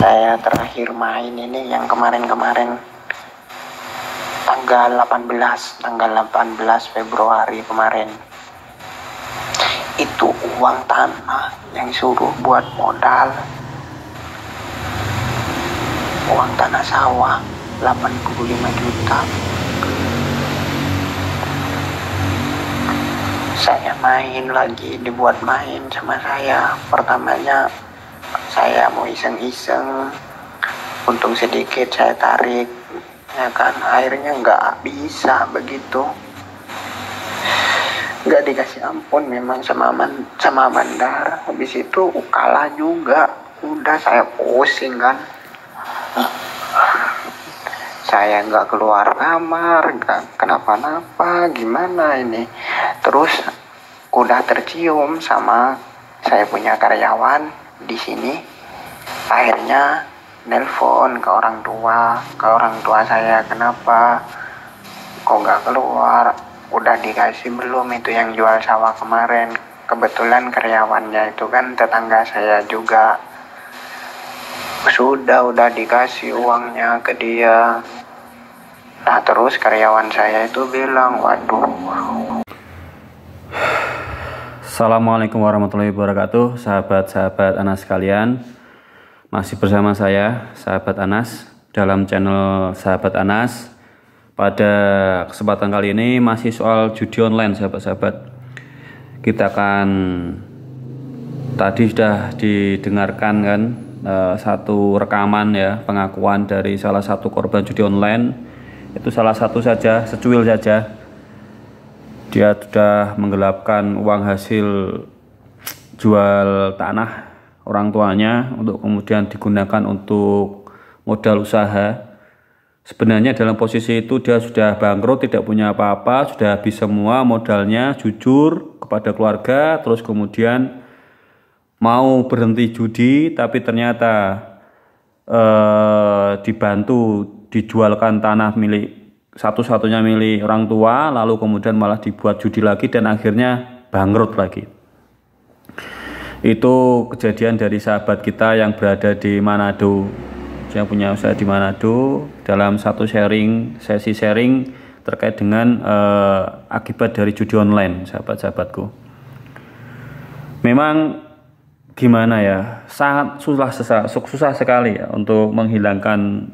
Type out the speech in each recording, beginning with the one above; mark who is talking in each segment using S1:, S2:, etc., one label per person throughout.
S1: Saya terakhir main ini yang kemarin-kemarin tanggal 18 Februari kemarin. Itu uang tanah yang suruh buat modal. Uang tanah sawah 85 juta. Saya main lagi, dibuat main sama saya. Pertamanya saya mau iseng-iseng, untung sedikit saya tarik, ya kan, akhirnya nggak bisa begitu, nggak dikasih ampun memang sama bandar. Habis itu kalah juga, udah saya pusing kan, saya nggak keluar kamar, nggak kenapa-napa, gimana ini. Terus udah tercium sama saya punya karyawan di sini, akhirnya nelpon ke orang tua saya, kenapa kok nggak keluar, udah dikasih belum itu yang jual sawah kemarin. Kebetulan karyawannya itu kan tetangga saya juga, udah dikasih uangnya ke dia. Nah terus karyawan saya itu bilang, waduh.
S2: Assalamualaikum warahmatullahi wabarakatuh, sahabat-sahabat Anas sekalian. Masih bersama saya, sahabat Anas, dalam channel Sahabat Anas. Pada kesempatan kali ini masih soal judi online, sahabat-sahabat. Kita akan, tadi sudah didengarkan kan satu rekaman ya, pengakuan dari salah satu korban judi online. Itu salah satu saja, secuil saja. Dia sudah menggelapkan uang hasil jual tanah orang tuanya untuk kemudian digunakan untuk modal usaha. Sebenarnya dalam posisi itu dia sudah bangkrut, tidak punya apa-apa, sudah habis semua modalnya, jujur kepada keluarga, terus kemudian mau berhenti judi, tapi ternyata dibantu dijualkan tanah milik satu-satunya milik orang tua, lalu kemudian malah dibuat judi lagi dan akhirnya bangkrut lagi. Itu kejadian dari sahabat kita yang berada di Manado. Saya punya usaha di Manado, dalam satu sesi sharing terkait dengan akibat dari judi online, sahabat-sahabatku. Memang gimana ya, sangat susah sekali ya untuk menghilangkan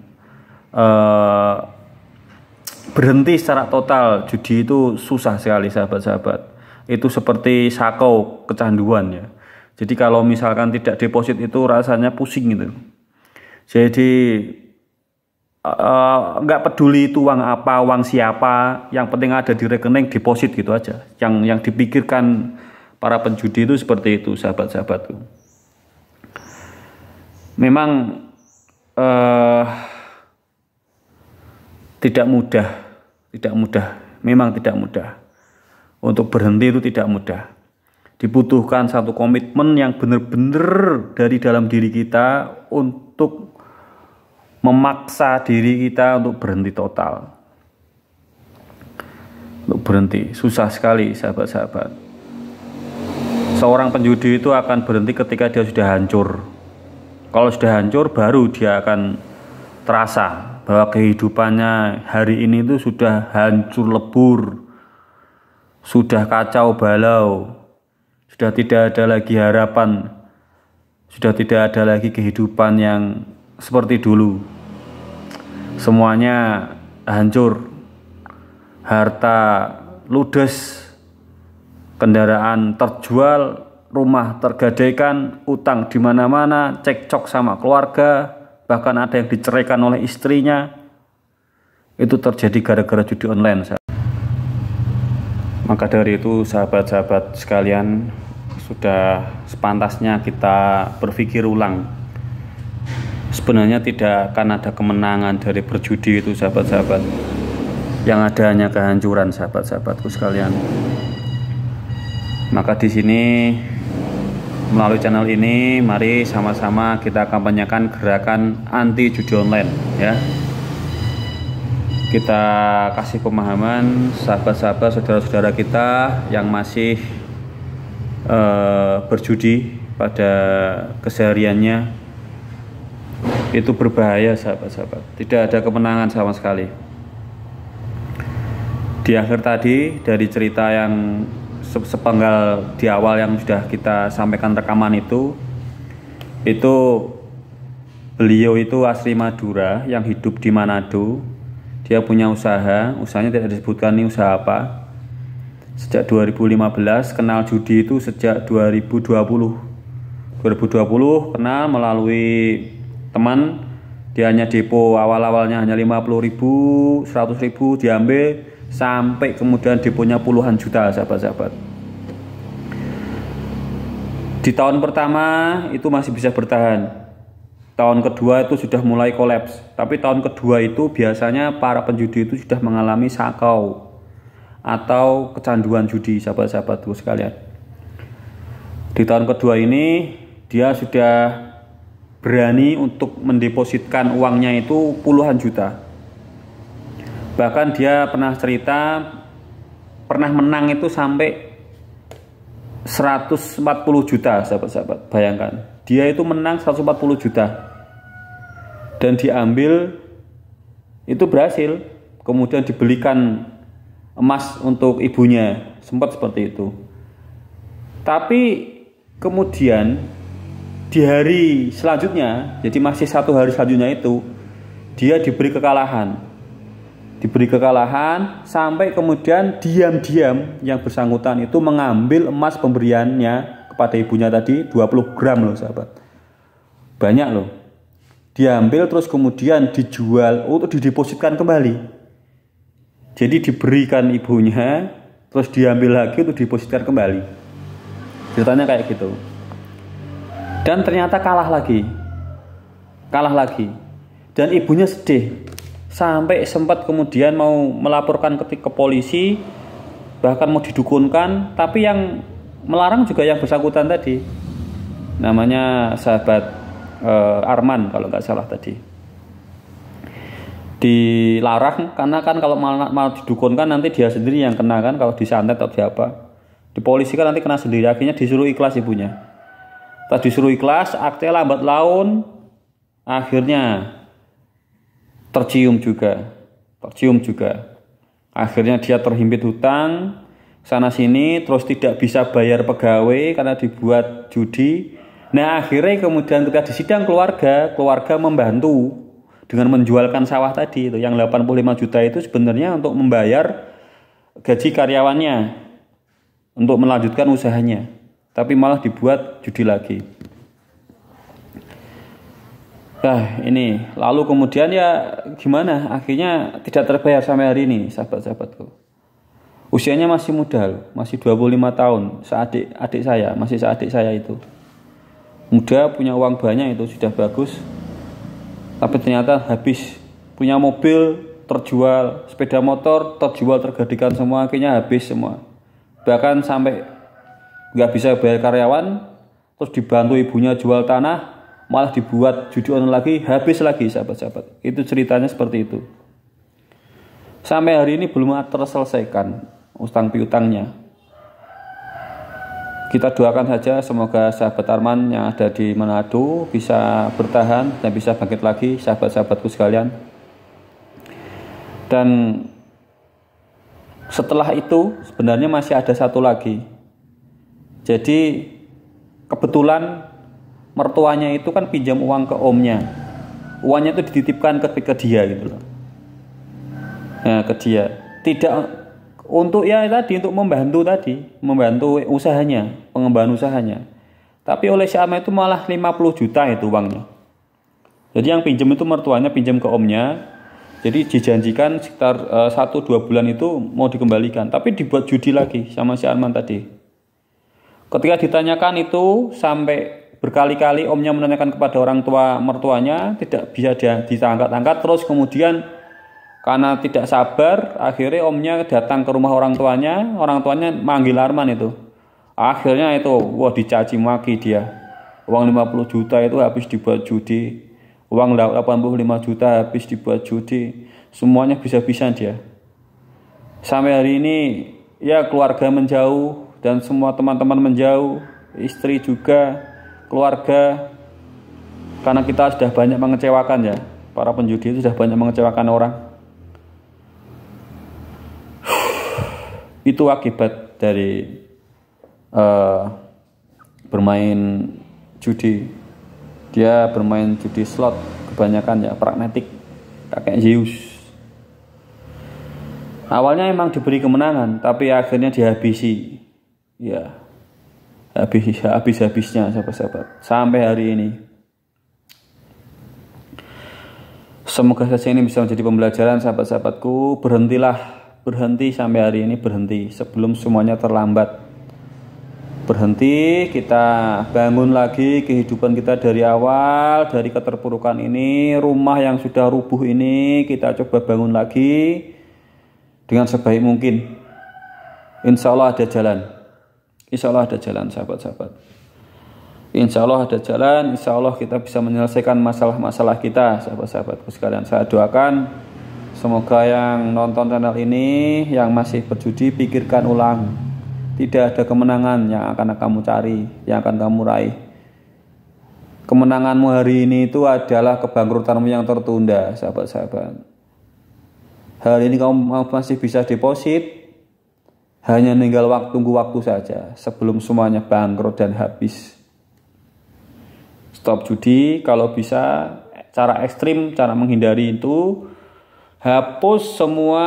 S2: berhenti secara total judi. Itu susah sekali, sahabat-sahabat. Itu seperti sakau kecanduan ya. Jadi kalau misalkan tidak deposit itu rasanya pusing gitu. Jadi nggak peduli itu uang apa, uang siapa, yang penting ada di rekening, deposit gitu aja. Yang dipikirkan para penjudi itu seperti itu, sahabat-sahabatku. Memang tidak mudah, memang tidak mudah. Untuk berhenti itu tidak mudah. Dibutuhkan satu komitmen yang benar-benar dari dalam diri kita untuk memaksa diri kita untuk berhenti total. Untuk berhenti, susah sekali, sahabat-sahabat. Seorang penjudi itu akan berhenti ketika dia sudah hancur. Kalau sudah hancur, baru dia akan terasa bahwa kehidupannya hari ini itu sudah hancur lebur, sudah kacau balau, sudah tidak ada lagi harapan, sudah tidak ada lagi kehidupan yang seperti dulu. Semuanya hancur, harta ludes, kendaraan terjual, rumah tergadaikan, utang di mana-mana, cekcok sama keluarga, bahkan ada yang diceraikan oleh istrinya. Itu terjadi gara-gara judi online. Maka dari itu, sahabat-sahabat sekalian, sudah sepantasnya kita berpikir ulang. Sebenarnya tidak akan ada kemenangan dari berjudi itu, sahabat-sahabat. Yang ada hanya kehancuran, sahabat-sahabatku sekalian. Maka di sini, melalui channel ini, mari sama-sama kita kampanyekan gerakan anti judi online ya. Kita kasih pemahaman sahabat-sahabat, saudara-saudara kita yang masih berjudi pada kesehariannya, Itu berbahaya sahabat-sahabat, tidak ada kemenangan sama sekali. Di akhir tadi dari cerita yang sepenggal di awal yang sudah kita sampaikan rekaman itu beliau itu asli Madura yang hidup di Manado. Dia punya usahanya tidak disebutkan ini usaha apa. Sejak 2015, kenal judi itu sejak 2020 kenal melalui teman. Dia hanya depo, awalnya hanya 50.000, 100.000 diambil, sampai kemudian deponya puluhan juta sahabat-sahabat. Di tahun pertama itu masih bisa bertahan. Tahun kedua itu sudah mulai kolaps. Tapi tahun kedua itu biasanya para penjudi itu sudah mengalami sakau atau kecanduan judi sahabat-sahabatku sekalian. Di tahun kedua ini dia sudah berani untuk mendepositkan uangnya itu puluhan juta. Bahkan dia pernah cerita pernah menang itu sampai 140 juta sahabat-sahabat. Bayangkan, dia itu menang 140 juta dan diambil, itu berhasil. Kemudian dibelikan emas untuk ibunya, sempat seperti itu. Tapi kemudian di hari selanjutnya, jadi masih satu hari selanjutnya itu, dia diberi kekalahan sampai kemudian diam-diam yang bersangkutan itu mengambil emas pemberiannya kepada ibunya tadi 20 gram loh sahabat. Banyak loh. Diambil terus kemudian dijual untuk didepositkan kembali. Jadi diberikan ibunya terus diambil lagi untuk didepositkan kembali. Ceritanya kayak gitu. Dan ternyata kalah lagi. Dan ibunya sedih. Sampai sempat kemudian mau melaporkan ke polisi, bahkan mau didukunkan, tapi yang melarang juga yang bersangkutan tadi. Namanya sahabat Arman kalau nggak salah tadi. Dilarang karena kan kalau mau didukunkan nanti dia sendiri yang kena kan, kalau disantet atau apa. Di polisi kan nanti kena sendiri, akhirnya disuruh ikhlas ibunya. Pas disuruh ikhlas, akte lambat laun, akhirnya tercium juga. Akhirnya dia terhimpit hutang sana sini, terus tidak bisa bayar pegawai karena dibuat judi. Nah akhirnya kemudian ketika di sidang keluarga membantu dengan menjualkan sawah tadi itu, yang 85 juta itu sebenarnya untuk membayar gaji karyawannya untuk melanjutkan usahanya, tapi malah dibuat judi lagi. Nah ini, lalu kemudian ya gimana, akhirnya tidak terbayar sampai hari ini sahabat-sahabatku. Usianya masih muda loh, masih 25 tahun, adik saya itu. Muda, punya uang banyak, itu sudah bagus. Tapi ternyata habis, punya mobil terjual, sepeda motor terjual, tergadikan semua, akhirnya habis semua. Bahkan sampai nggak bisa bayar karyawan, terus dibantu ibunya jual tanah, malah dibuat judi online lagi, habis lagi sahabat-sahabat. Itu ceritanya seperti itu. Sampai hari ini belum terselesaikan utang piutangnya. Kita doakan saja semoga sahabat Arman yang ada di Manado bisa bertahan dan bisa bangkit lagi, sahabat-sahabatku sekalian. Dan setelah itu sebenarnya masih ada satu lagi. Jadi kebetulan mertuanya itu kan pinjam uang ke omnya. Uangnya itu dititipkan ke dia gitu loh. Nah, ke dia. Tidak untuk ya tadi, untuk membantu usahanya, pengembangan usahanya. Tapi oleh si Ama itu malah 50 juta itu uangnya. Jadi yang pinjam itu mertuanya, pinjam ke omnya. Jadi dijanjikan sekitar 1-2 bulan itu mau dikembalikan, tapi dibuat judi lagi sama si Arman tadi. Ketika ditanyakan itu sampai berkali-kali omnya menanyakan kepada orang tua mertuanya, tidak bisa dia diangkat-angkat. Terus kemudian karena tidak sabar, akhirnya omnya datang ke rumah orang tuanya manggil Arman itu. Akhirnya itu dicaci maki dia. Uang 50 juta itu habis dibuat judi. Uang 85 juta habis dibuat judi. Semuanya bisa-bisan dia. Sampai hari ini ya keluarga menjauh dan semua teman-teman menjauh, istri juga, keluarga Karena kita sudah banyak mengecewakan ya. Para penjudi itu sudah banyak mengecewakan orang. Itu akibat dari bermain judi. Dia bermain judi slot kebanyakan ya, pragmatik, kakek Zeus. Awalnya emang diberi kemenangan, tapi akhirnya dihabisi. Ya, habis-habisnya sahabat-sahabat. Sampai hari ini. Semoga saja ini bisa menjadi pembelajaran sahabat-sahabatku. Berhenti sampai hari ini, berhenti sebelum semuanya terlambat. Berhenti, kita bangun lagi kehidupan kita dari awal, dari keterpurukan ini. Rumah yang sudah rubuh ini kita coba bangun lagi dengan sebaik mungkin. Insya Allah ada jalan. Insya Allah ada jalan sahabat-sahabat. Insya Allah ada jalan, insya Allah kita bisa menyelesaikan masalah-masalah kita, sahabat-sahabatku sekalian. Saya doakan semoga yang nonton channel ini, yang masih berjudi, pikirkan ulang. Tidak ada kemenangan yang akan kamu cari, yang akan kamu raih. Kemenanganmu hari ini itu adalah kebangkrutanmu yang tertunda, sahabat-sahabat. Hari ini kamu masih bisa deposit, hanya tinggal tunggu waktu saja sebelum semuanya bangkrut dan habis. Stop judi, kalau bisa cara ekstrim, cara menghindari itu hapus semua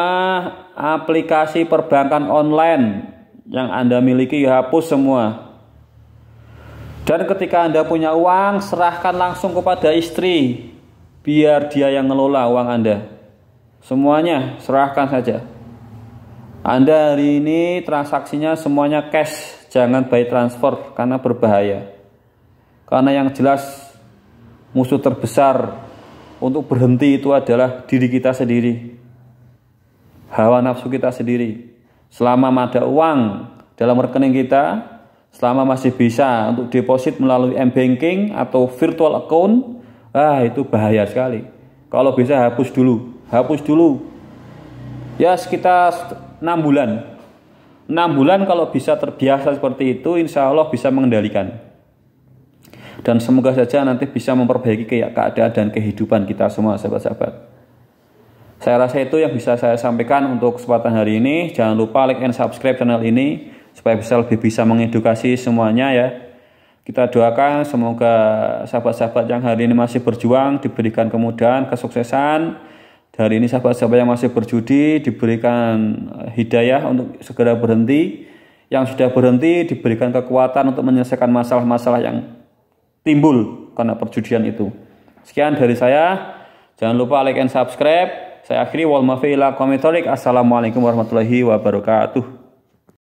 S2: aplikasi perbankan online yang Anda miliki, hapus semua. Dan ketika Anda punya uang, serahkan langsung kepada istri, biar dia yang ngelola uang Anda. Semuanya serahkan saja. Anda hari ini transaksinya semuanya cash, jangan by transfer karena berbahaya. Karena yang jelas musuh terbesar untuk berhenti itu adalah diri kita sendiri. Hawa nafsu kita sendiri. Selama ada uang dalam rekening kita, selama masih bisa untuk deposit melalui m-banking atau virtual account, itu bahaya sekali. Kalau bisa hapus dulu. Ya sekitar 6 bulan. 6 bulan kalau bisa terbiasa seperti itu, insya Allah bisa mengendalikan. Dan semoga saja nanti bisa memperbaiki keadaan dan kehidupan kita semua sahabat-sahabat. Saya rasa itu yang bisa saya sampaikan untuk kesempatan hari ini. Jangan lupa like and subscribe channel ini supaya lebih bisa mengedukasi semuanya ya. Kita doakan semoga sahabat-sahabat yang hari ini masih berjuang diberikan kemudahan, kesuksesan. Hari ini sahabat-sahabat yang masih berjudi diberikan hidayah untuk segera berhenti. Yang sudah berhenti diberikan kekuatan untuk menyelesaikan masalah-masalah yang timbul karena perjudian itu. Sekian dari saya. Jangan lupa like and subscribe. Saya akhiri wal mafi ila qomitorik. Assalamualaikum warahmatullahi wabarakatuh.